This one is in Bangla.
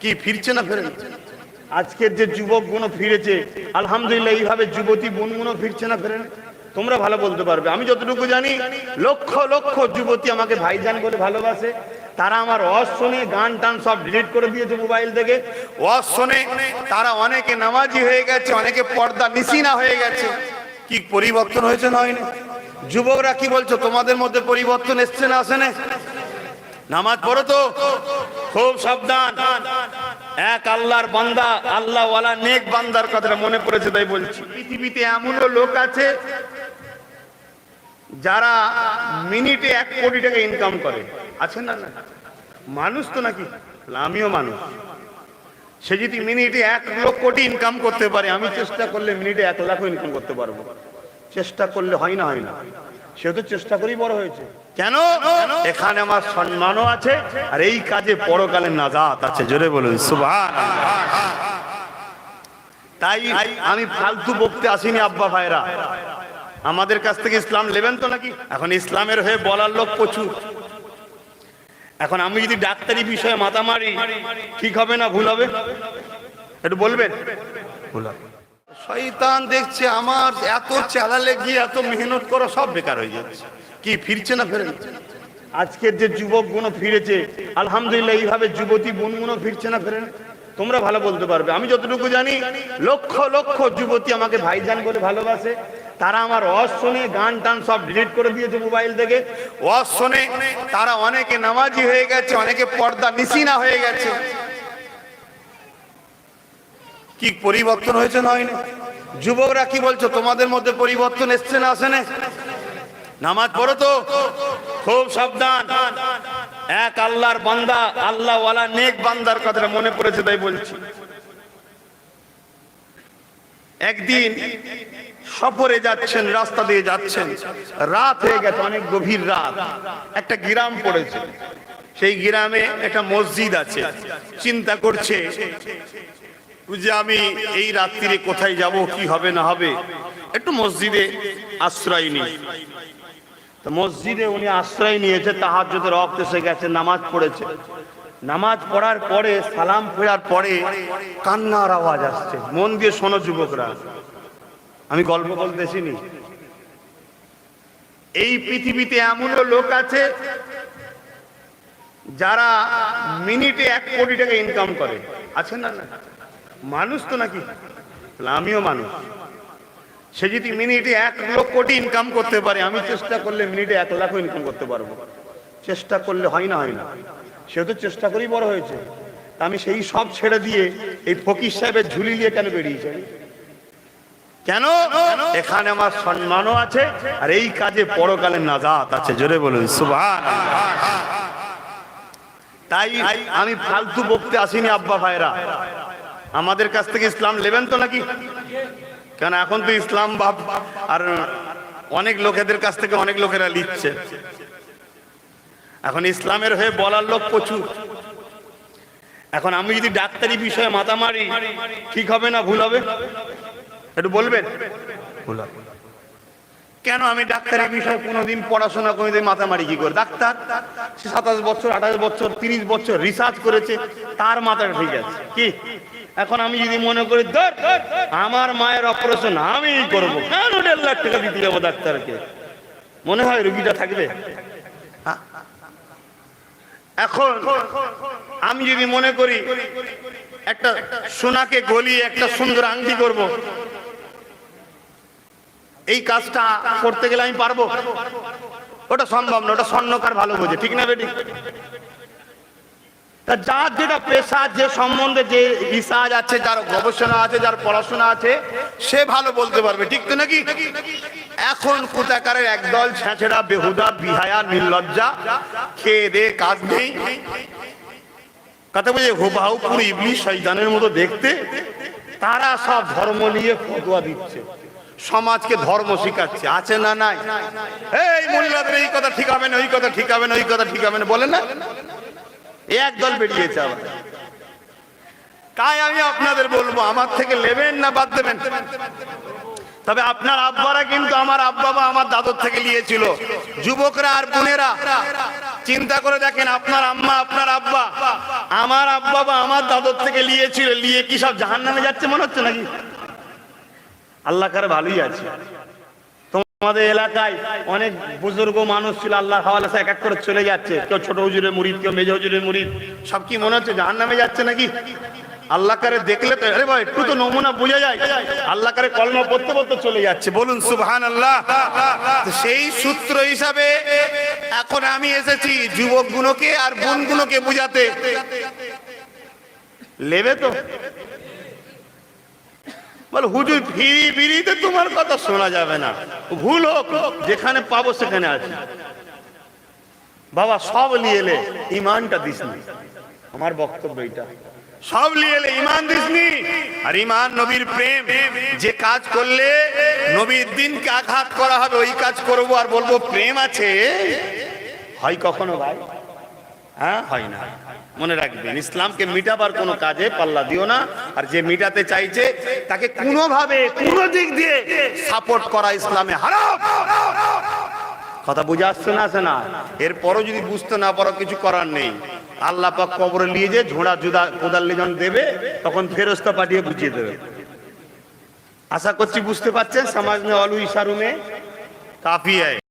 কি ফিরছে না ফেরে? আজকের যে যুবকগুলো ফিরেছে আলহামদুলিল্লাহ, এইভাবে যুবতী বোনগুলো ফিরছে না ফেরে? তোমরা ভালো বলতে পারবে। আমি যতটুকু জানি লক্ষ লক্ষ যুবতী আমাকে ভাইজান বলে ভালোবাসে। তারা আমার ওয়াজ শুনে গান টান সব ডিলিট করে দিয়েছে মোবাইল থেকে। ওয়াজ শুনে তারা অনেকে নামাজি হয়ে গেছে, অনেকে পর্দা নিশিনা হয়ে গেছে। কি পরিবর্তন হয়েছে না হয়নি? যুবকরা কি বলছো, তোমাদের মধ্যে পরিবর্তন এসছে না আসে না? নামাজ পড়ো তো, খুব সাবধান। এক আল্লাহর বান্দা, আল্লাহ ওয়ালা নেক বান্দার কথাটা মনে পড়েছে তাই বলছি। পৃথিবীতে এমনও লোক আছে যারা মিনিটে 1 কোটি টাকা ইনকাম করে, আছে না? না মানুষ তো নাকি, আমিও মানুষ। সে যদি মিনিটে 1 লক্ষ কোটি ইনকাম করতে পারে, আমি চেষ্টা করলে মিনিটে 1 লাখও ইনকাম করতে পারবো। চেষ্টা করলে হয় না? হয় না? সে তো চেষ্টা করেই বড় হয়েছে। কেন? এখানে আমার সম্মানও আছে, আর এই কাজে পরকালে নাজাত আছে। জোরে বলুন সুবহানাল্লাহ। তাই আমি ফালতু বকতে আসিনি আব্বা ভাইরা, আমাদের কাছ থেকে ইসলাম নেবেন তো নাকি? এখন ইসলামের হয়ে বলার লোক প্রচুর। এখন আমি যদি ডাক্তারি বিষয়ে মাথা মারি, ঠিক হবে না ভুল হবে? একটু বলবেন। ভুল হবে। শয়তান দেখছে আমার এত চালালে গিয়ে এত মেহনত করা সব বেকার হয়ে যাচ্ছে। কি ফিরছে না ফেরে? আজকের যে যুবকগুলো ফিরেছে আলহামদুলিল্লাহ, এইভাবে যুবতী বোনগুলো ফিরছে না ফেরে? তোমরা ভালো বলতে পারবে। আমি যতটুকু জানি লক্ষ লক্ষ যুবতী আমাকে ভাইজান বলে ভালোবাসে। তারা আমার ওয়াজ শুনে গান টান সব ডিলিট করে দিয়েছে মোবাইল থেকে। ওয়াজ শুনে তারা অনেকে নামাজি হয়ে গেছে, অনেকে পর্দা নিশিনা হয়ে গেছে। কি পরিবর্তন হয়েছে না হয়নি? যুবকরা কি বলছো, তোমাদের মধ্যে পরিবর্তন এসছে না আসে না? নামাজ পড়ো তো, খুব সাবধান। এক আল্লাহর বান্দা, আল্লাহ ওয়ালা নেক বান্দার কথাটা মনে পড়েছে তাই বলছি। একদিন সফরে যাচ্ছেন, রাস্তা দিয়ে যাচ্ছেন, রাত হয়ে গেছে, অনেক গভীর রাত। একটা গ্রাম পড়েছে, সেই গ্রামে একটা মসজিদ আছে। চিন্তা করছে যে আমি এই রাত্রিরে কোথায় যাব, কি হবে না হবে, একটু মসজিদে আশ্রয় নিই। তো মসজিদে উনি আশ্রয় নিয়েছে, তাহাজ্জুদের ওয়াক্ত এসে গেছে, নামাজ পড়েছে। নামাজ পড়ার পরে সালাম ফেরার পরে কান্নার আওয়াজ আসছে। মন দিয়ে শোনো যুবকরা, আমি গল্প বলতেছিনি। এই পৃথিবীতে এমনও লোক আছে যারা মিনিটে 1 কোটি টাকা ইনকাম করে, আছে না? না মানুষ তো নাকি, আমিও মানুষ। সে যদি মিনিটে 1 লক্ষ কোটি ইনকাম করতে পারে, আমি চেষ্টা করলে মিনিটে 1 লাখও ইনকাম করতে পারবো। চেষ্টা করলে হয় না? হয় না? সে তো চেষ্টা করেই বড় হয়েছে। আমি সেই সব ছেড়ে দিয়ে এই ফকির সাহেবের ঝুলি নিয়ে কেন বেরিয়েছি? কেন? এখানে আমার সম্মানও আছে, আর এই কাজে পরকালে নাজাত আছে। জোরে বলুন সুবহানাল্লাহ। তাই আমি ফালতু বকতে আসিনি আব্বা ভাইরা, আমাদের কাছ থেকে ইসলাম নেবেন তো নাকি? কেন এখন তো ইসলাম বাপ, আর অনেক লোকেদের কাছ থেকে অনেক লোকেরা লিখছে। এখন ইসলামের হয়ে বলার লোক প্রচুর। এখন আমি যদি ডাক্তারি বিষয়ে মাথা মারি, ঠিক হবে না ভুল হবে? একটু বলবেন। ভুল হবে। কেন? আমি ডাক্তারি বিষয়ে কোনোদিন পড়াশোনা কোনোদিন মাথা মারি কি করে? ডাক্তার 27 বছর 28 বছর 30 বছর রিসার্চ করেছে, তার মাথাটা ঠিক আছে। কি এখন আমি যদি মনে করি আমার মায়ের অপারেশন আমি করবো, কেন 1.5 লাখ টাকা দিতে যাবো ডাক্তারকে? মনে হয় রোগীটা থাকবে? এখন আমি যদি মনে করি একটা সোনাকে গলিয়ে একটা সুন্দর আংটি করব, এই কাজটা করতে গেলে আমি পারবো? ওটা সম্ভব না, ওটা স্বর্ণকার ভালো বোঝে, ঠিক না বেটি? তা যার যেটা পেশা, যে সম্বন্ধে যে রিসার্চ আছে, যার গবেষণা আছে, যার পড়াশোনা আছে, সে ভালো বলতে পারবে, ঠিক তো নাকি? এখন কোথাকারের একদল ছেঁচড়া বেহুদা বিহায়া নির্লজ্জা, খেয়ে দে কাজ নেই, কথা বলে হুবাহু পুরো ইবলিশ শয়তানের মতো দেখতে, তারা সব ধর্ম নিয়ে ফতোয়া দিচ্ছে, সমাজকে ধর্ম শিখাচ্ছে, আছে না নাই? এই মোল্লাদের এই কথা ঠিক হবে না, ওই কথা ঠিক হবে না, ওই কথা ঠিক হবে না বলেন না? একদল বেরিয়েছে আবার। তাই আমি আপনাদের বলবো, আমার থেকে নেবেন না বাদ দেবেন? তবে আপনার আব্বারা কিন্তু আমার আব্বা বা আমার দাদুর থেকে নিয়েছিল। যুবকরা আর বোনেরা চিন্তা করে দেখেন, আপনার আম্মা আপনার আব্বা আমার আব্বা বা আমার দাদুর থেকে নিয়েছিল, নিয়ে কি সব জাহান্নামে যাচ্ছে মনে হচ্ছে নাকি? আল্লাহ কারে ভালোই আছে। আমাদের এলাকায় অনেক বুজুর্গ মানুষ ছিল, আল্লাহ হাওয়ালা এক এক করে চলে যাচ্ছে, কেউ ছোট হুজুরের মুরিদ, কেউ মেজ হুজুরের মুরিদ, সব কি মনে হচ্ছে জাহান্নামে যাচ্ছে নাকি? আল্লাহ কারে দেখলে তো আরে ভাই একটু তো নমুনা বোঝা যায়, আল্লাহ কারে কলমা পড়তে পড়তে চলে যাচ্ছে, বলুন সুবহানাল্লাহ। সেই সূত্র হিসাবে এখন আমি এসেছি যুবকগুলোকে আর বোনগুলোকে বুঝাতে, লেবে তো বল হুজুর ফিরি বিড়িতে তোমার কথা শোনা যাবে না, ভুল হোক, যেখানে পাবো সেখানে আছি। বাবা সব নিয়ে এলে ইমানটা দিসনি, আমার বক্তব্য এটা, সব নিয়ে এলে ইমান দিসনি। আর ইমান নবীর প্রেম, যে কাজ করলে নবীর দিনকে আঘাত করা হবে ওই কাজ করবো আর বলবো প্রেম আছে, হয় কখনো ভাই? হ্যাঁ, হয় না। মনে রাখবেন, ইসলামকে মিটাবার কোনো কাজে পাল্লা দিও না। আর যে মিটাতে চাইছে তাকে কোনোভাবে কোনো দিক দিয়ে সাপোর্ট করা ইসলামে হারাম। কথা বুঝে আসছে না? আসে না? এরপরও যদি বুঝতে না পারো কিছু করার নেই, আল্লাহ পাক কবরে নিয়ে যে ঝোড়া জুদা কোদাল যখন দেবে তখন ফেরেশতা পাঠিয়ে বুঝিয়ে দেবে। আশা করছি বুঝতে পারছেন। সমাজ মে অলু ইশারু মে কাফি है।